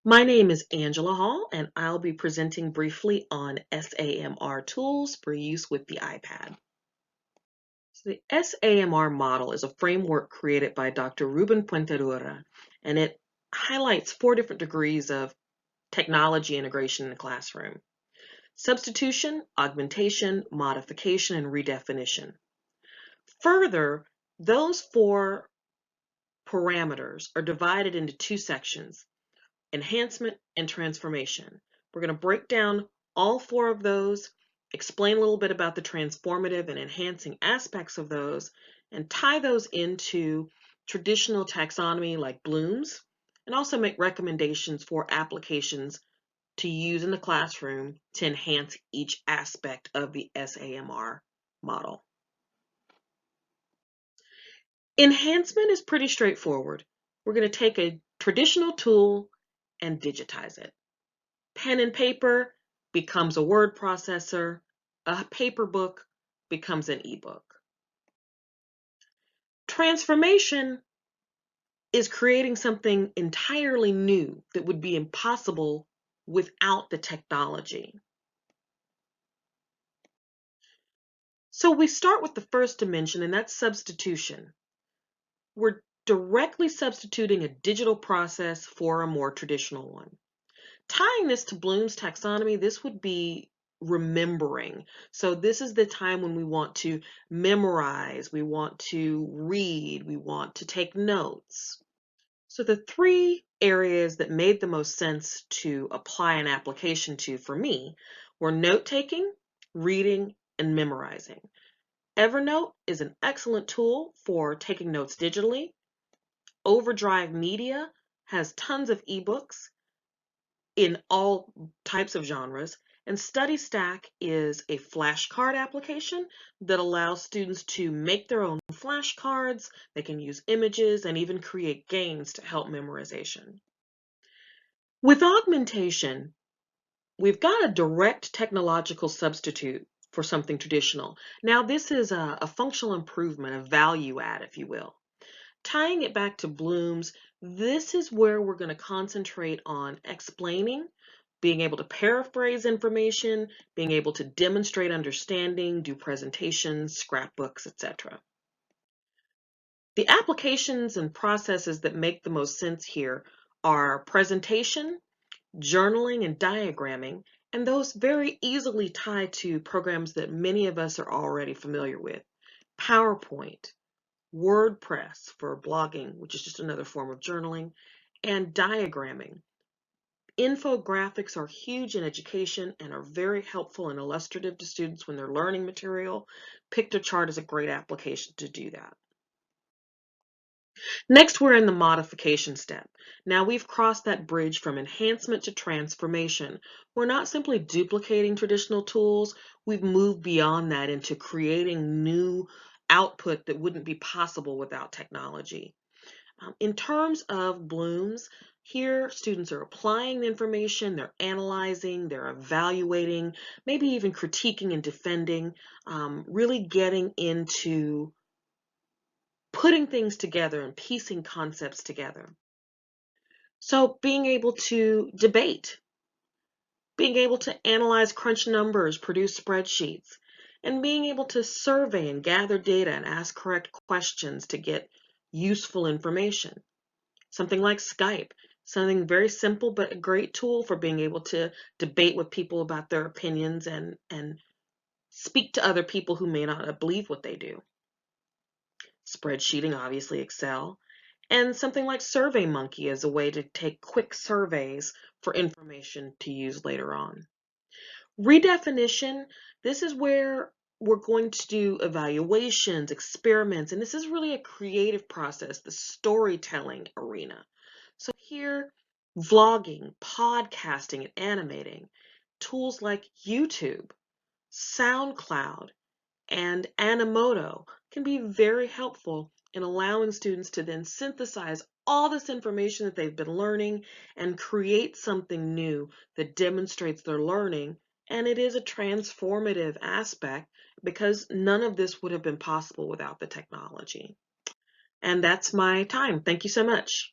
My name is Angela Hall, and I'll be presenting briefly on SAMR Tools for use with the iPad. So the SAMR model is a framework created by Dr. Ruben Puenterura, and it highlights 4 different degrees of technology integration in the classroom: substitution, augmentation, modification, and redefinition. Further, those 4 parameters are divided into 2 sections: enhancement and transformation. We're going to break down all 4 of those, explain a little bit about the transformative and enhancing aspects of those, and tie those into traditional taxonomy like Bloom's, and also make recommendations for applications to use in the classroom to enhance each aspect of the SAMR model. Enhancement is pretty straightforward. We're going to take a traditional tool and digitize it. Pen and paper becomes a word processor. A paper book becomes an ebook. Transformation is creating something entirely new that would be impossible without the technology. So we start with the first dimension, and that's substitution. We're directly substituting a digital process for a more traditional one. Tying this to Bloom's taxonomy, this would be remembering. So this is the time when we want to memorize, we want to read, we want to take notes. So the 3 areas that made the most sense to apply an application to for me were note-taking, reading, and memorizing. Evernote is an excellent tool for taking notes digitally. Overdrive Media has tons of ebooks in all types of genres, and StudyStack is a flashcard application that allows students to make their own flashcards. They can use images and even create games to help memorization. With augmentation, we've got a direct technological substitute for something traditional. Now, this is a functional improvement, a value add, if you will. Tying it back to Bloom's, this is where we're going to concentrate on explaining, being able to paraphrase information, being able to demonstrate understanding, do presentations, scrapbooks, etc. The applications and processes that make the most sense here are presentation, journaling, and diagramming, and those very easily tie to programs that many of us are already familiar with: PowerPoint, WordPress for blogging, which is just another form of journaling, and diagramming. Infographics are huge in education and are very helpful and illustrative to students when they're learning material. Pictochart is a great application to do that. Next, we're in the modification step. Now we've crossed that bridge from enhancement to transformation. We're not simply duplicating traditional tools, we've moved beyond that into creating new output that wouldn't be possible without technology. In terms of Bloom's, here students are applying the information, they're analyzing, they're evaluating, maybe even critiquing and defending, really getting into putting things together and piecing concepts together. So being able to debate, being able to analyze crunch numbers, produce spreadsheets, and being able to survey and gather data and ask correct questions to get useful information. Something like Skype, something very simple but a great tool for being able to debate with people about their opinions and speak to other people who may not believe what they do. Spreadsheeting, obviously Excel, and something like SurveyMonkey as a way to take quick surveys for information to use later on. Redefinition, this is where we're going to do evaluations, experiments, and this is really a creative process, the storytelling arena. So here, vlogging, podcasting, and animating, tools like YouTube, SoundCloud, and Animoto can be very helpful in allowing students to then synthesize all this information that they've been learning and create something new that demonstrates their learning. And it is a transformative aspect because none of this would have been possible without the technology. And that's my time. Thank you so much.